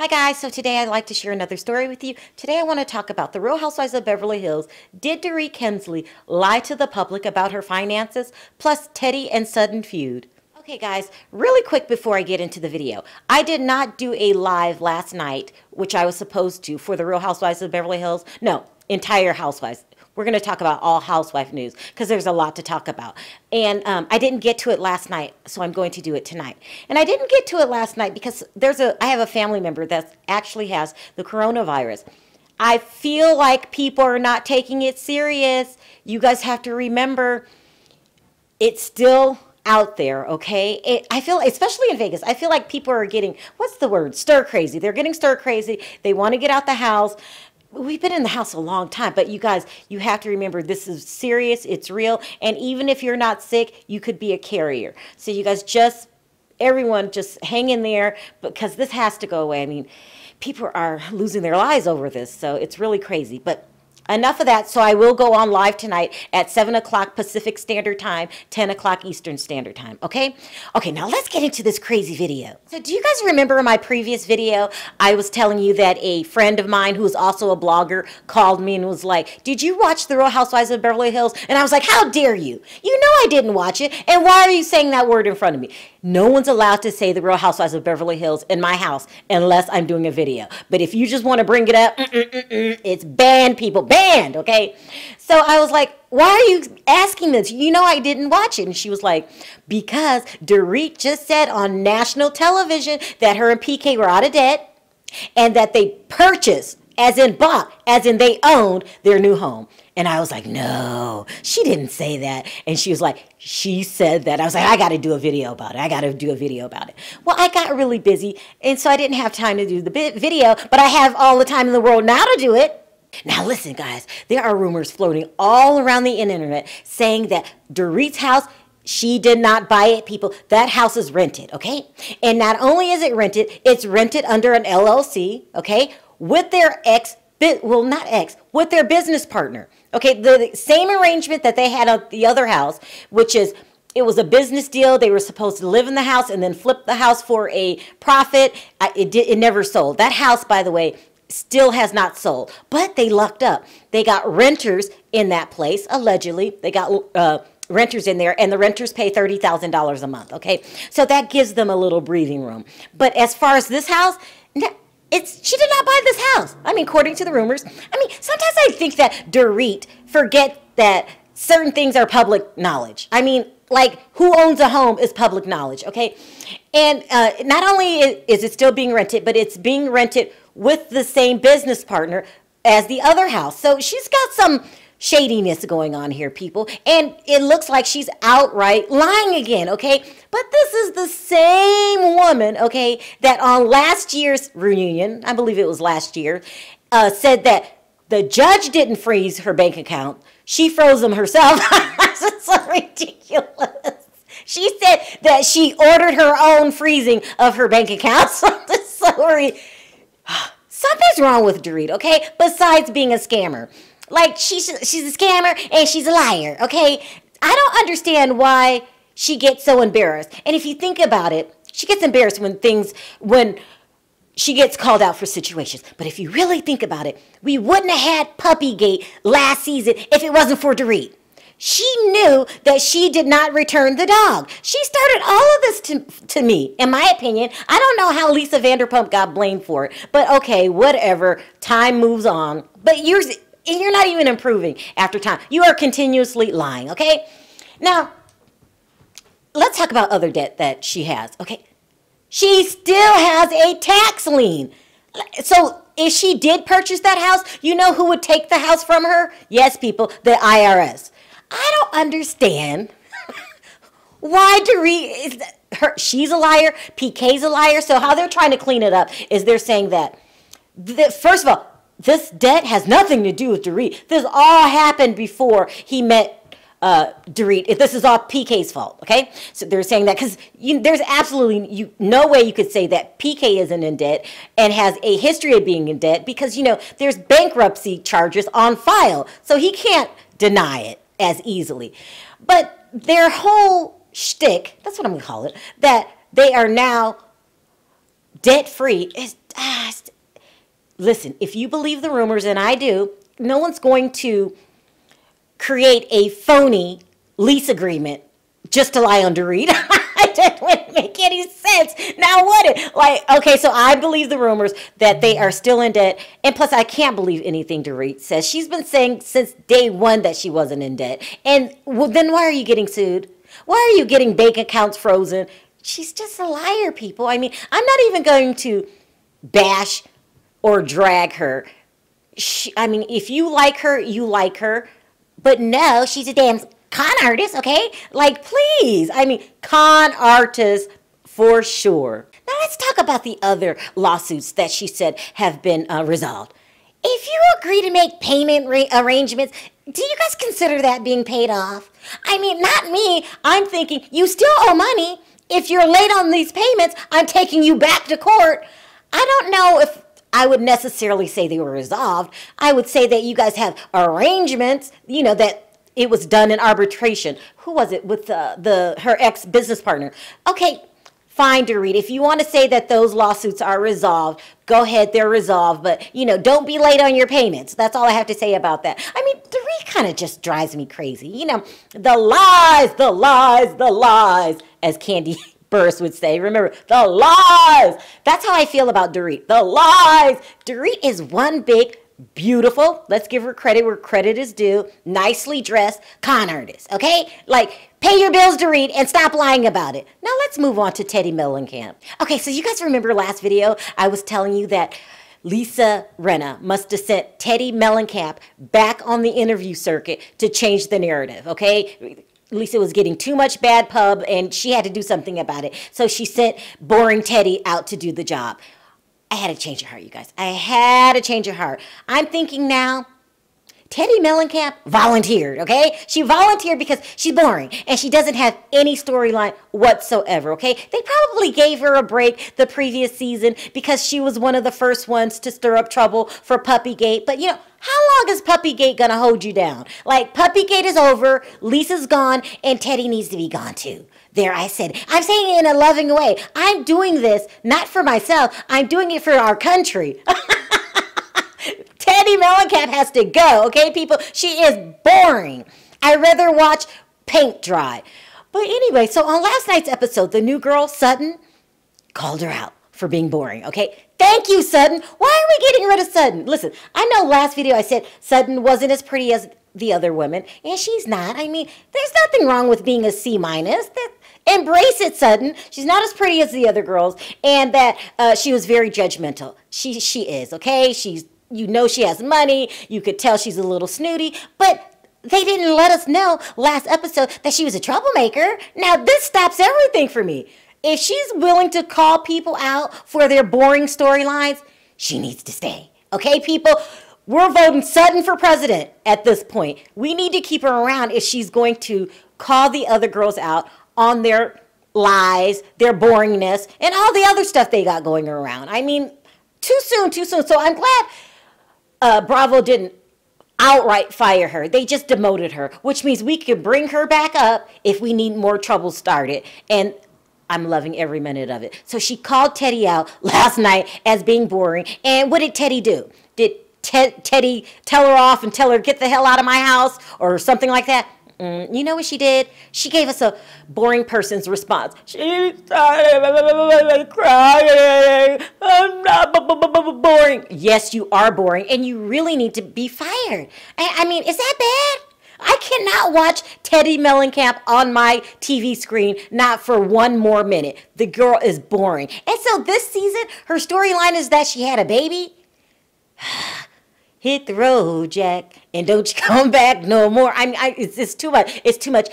Hi guys, so today I'd like to share another story with you. Today I want to talk about the Real Housewives of Beverly Hills. Did Dorit Kemsley lie to the public about her finances? Plus Teddi and Sutton feud. Okay guys, really quick before I get into the video. I did not do a live last night, which I was supposed to, for the Real Housewives of Beverly Hills. No, entire Housewives. We're going to talk about all housewife news because there's a lot to talk about. And I didn't get to it last night, so I'm going to do it tonight. And I didn't get to it last night because I have a family member that actually has the coronavirus. I feel like people are not taking it serious. You guys have to remember, it's still out there, okay? I feel, especially in Vegas, I feel like people are getting, what's the word? Stir crazy. They're getting stir crazy. They want to get out the house. We've been in the house a long time, but you guys, you have to remember this is serious, it's real, and even if you're not sick, you could be a carrier. So you guys everyone just hang in there because this has to go away. I mean, people are losing their lives over this, so it's really crazy. But enough of that, so I will go on live tonight at 7 o'clock Pacific Standard Time, 10 o'clock Eastern Standard Time, okay? Okay, now let's get into this crazy video. So do you guys remember in my previous video, I was telling you that a friend of mine who is also a blogger called me and was like, did you watch The Real Housewives of Beverly Hills? And I was like, how dare you? You know I didn't watch it, and why are you saying that word in front of me? No one's allowed to say The Real Housewives of Beverly Hills in my house unless I'm doing a video. But if you just want to bring it up, it's banned, people, banned, okay? So I was like, why are you asking this? You know I didn't watch it. And she was like, because Dorit just said on national television that her and PK were out of debt and that they purchased, as in bought, as in they owned their new home. And I was like, no, she didn't say that. And she was like, she said that. I was like, I got to do a video about it. I got to do a video about it. Well, I got really busy, and so I didn't have time to do the video, but I have all the time in the world now to do it. Now listen, guys, there are rumors floating all around the internet saying that Dorit's house, she did not buy it, people. That house is rented, okay? And not only is it rented, it's rented under an LLC, okay, with their with their business partner. Okay, the same arrangement that they had at the other house, which is it was a business deal. They were supposed to live in the house and then flip the house for a profit. It never sold. That house, by the way, still has not sold, but they lucked up. They got renters in that place, allegedly. They got renters in there, and the renters pay $30,000 a month, okay? So that gives them a little breathing room. But as far as this house, she did not buy this house. I mean, according to the rumors. I mean, sometimes I think that Dorit forget that certain things are public knowledge. I mean, like who owns a home is public knowledge, okay? And not only is it still being rented, but it's being rented with the same business partner as the other house. So she's got some shadiness going on here, people. And it looks like she's outright lying again, okay? But this is the same woman, okay, that on last year's reunion, I believe it was last year, said that the judge didn't freeze her bank account. She froze them herself. That's so ridiculous. She said that she ordered her own freezing of her bank account. Something's wrong with Dorit, okay? Besides being a scammer. Like, she's a scammer and she's a liar, okay? I don't understand why she gets so embarrassed. And if you think about it, she gets embarrassed when she gets called out for situations. But if you really think about it, we wouldn't have had Puppygate last season if it wasn't for Dorit. She knew that she did not return the dog. She started all of this to me, in my opinion. I don't know how Lisa Vanderpump got blamed for it. But okay, whatever. Time moves on. But you're not even improving after time. You are continuously lying, okay? Now, let's talk about other debt that she has, okay? She still has a tax lien. So if she did purchase that house, you know who would take the house from her? Yes, people, the IRS. I don't understand why Dorit she's a liar, PK's a liar. So how they're trying to clean it up is they're saying that first of all, this debt has nothing to do with Dorit. This all happened before he met Dorit. This is all PK's fault, okay? So they're saying that because there's absolutely no way you could say that PK isn't in debt and has a history of being in debt because, there's bankruptcy charges on file. So he can't deny it as easily. But their whole shtick, that's what I'm going to call it, that they are now debt-free, listen, if you believe the rumors, and I do, no one's going to create a phony lease agreement just to lie on Dorit. That wouldn't make any sense. Now would it? Like, okay, so I believe the rumors that they are still in debt. And plus, I can't believe anything Dorit says. She's been saying since day one that she wasn't in debt. And well, then why are you getting sued? Why are you getting bank accounts frozen? She's just a liar, people. I mean, I'm not even going to bash or drag her. I mean, if you like her, you like her. But no, she's a damn con artist, okay? Like, please. I mean, con artist for sure. Now, let's talk about the other lawsuits that she said have been resolved. If you agree to make payment arrangements, do you guys consider that being paid off? I mean, not me. I'm thinking, you still owe money. If you're late on these payments, I'm taking you back to court. I don't know if I would necessarily say they were resolved. I would say that you guys have arrangements, you know, that it was done in arbitration. Who was it with her ex-business partner? Okay, fine, Dorit. If you want to say that those lawsuits are resolved, go ahead, they're resolved. But, you know, don't be late on your payments. That's all I have to say about that. I mean, Dorit kind of just drives me crazy. You know, the lies, the lies, the lies, as Candy Burris would say. Remember, the lies. That's how I feel about Dorit. The lies. Dorit is one big, beautiful, let's give her credit where credit is due, nicely dressed con artist, okay? Like, pay your bills, Dorit, and stop lying about it. Now let's move on to Teddi Mellencamp. Okay, so you guys remember last video, I was telling you that Lisa Rinna must have sent Teddi Mellencamp back on the interview circuit to change the narrative, okay? Lisa was getting too much bad pub, and she had to do something about it. So she sent boring Teddi out to do the job. I had to change her heart, you guys. I had to change her heart. I'm thinking now, Teddi Mellencamp volunteered, okay? She volunteered because she's boring and she doesn't have any storyline whatsoever, okay? They probably gave her a break the previous season because she was one of the first ones to stir up trouble for Puppygate. But, you know, how long is Puppygate gonna hold you down? Like, Puppygate is over, Lisa's gone, and Teddi needs to be gone too. There, I said it. I'm saying it in a loving way. I'm doing this not for myself. I'm doing it for our country. Teddi Mellencamp has to go, okay, people? She is boring. I'd rather watch paint dry. But anyway, so on last night's episode, the new girl, Sutton, called her out for being boring, okay? Thank you, Sutton. Why are we getting rid of Sutton? Listen, I know last video I said Sutton wasn't as pretty as the other women, and she's not. I mean, there's nothing wrong with being a C-. Embrace it, Sutton. She's not as pretty as the other girls, and that she was very judgmental. She is, okay? You know she has money. You could tell she's a little snooty, but they didn't let us know last episode that she was a troublemaker. Now, this stops everything for me. If she's willing to call people out for their boring storylines, she needs to stay. Okay, people? We're voting Sutton for president at this point. We need to keep her around if she's going to call the other girls out on their lies, their boringness, and all the other stuff they got going around. I mean, too soon, too soon. So I'm glad Bravo didn't outright fire her. They just demoted her, which means we could bring her back up if we need more trouble started. And I'm loving every minute of it. So she called Teddi out last night as being boring. And what did Teddi do? Did Teddi tell her off and tell her, get the hell out of my house or something like that? You know what she did? She gave us a boring person's response. She started crying. I'm not boring. Yes, you are boring, and you really need to be fired. I mean, is that bad? I cannot watch Teddi Mellencamp on my TV screen, not for one more minute. The girl is boring. And so this season, her storyline is that she had a baby. Hit the road, Jack, and don't you come back no more. It's too much. It's too much.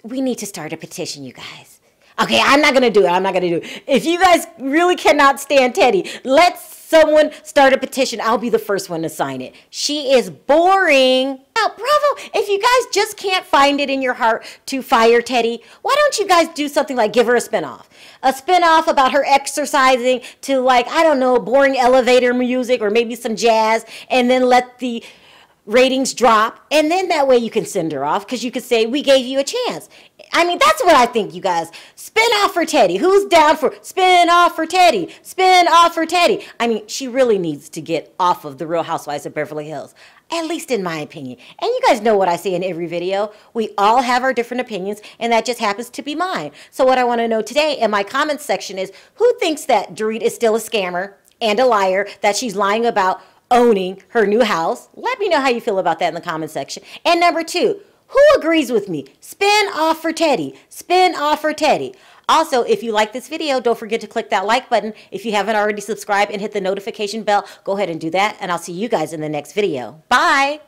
We need to start a petition, you guys. Okay, I'm not going to do it. I'm not going to do it. If you guys really cannot stand Teddi, let someone start a petition. I'll be the first one to sign it. She is boring. Now, Bravo, if you guys just can't find it in your heart to fire Teddi, why don't you guys do something like give her a spinoff? A spinoff about her exercising to, like, I don't know, boring elevator music or maybe some jazz, and then let the ratings drop, and then that way you can send her off because you could say, we gave you a chance. I mean, that's what I think, you guys. Spin off for Teddi. Who's down for spin off for Teddi? Spin off for Teddi. I mean, she really needs to get off of the Real Housewives of Beverly Hills, at least in my opinion. And you guys know what I say in every video. We all have our different opinions, and that just happens to be mine. So what I want to know today in my comments section is, who thinks that Dorit is still a scammer and a liar, that she's lying about owning her new house? Let me know how you feel about that in the comment section. And number two, who agrees with me? Spin off for Teddi. Spin off for Teddi. Also, if you like this video, don't forget to click that like button. If you haven't already subscribed and hit the notification bell, go ahead and do that. And I'll see you guys in the next video. Bye.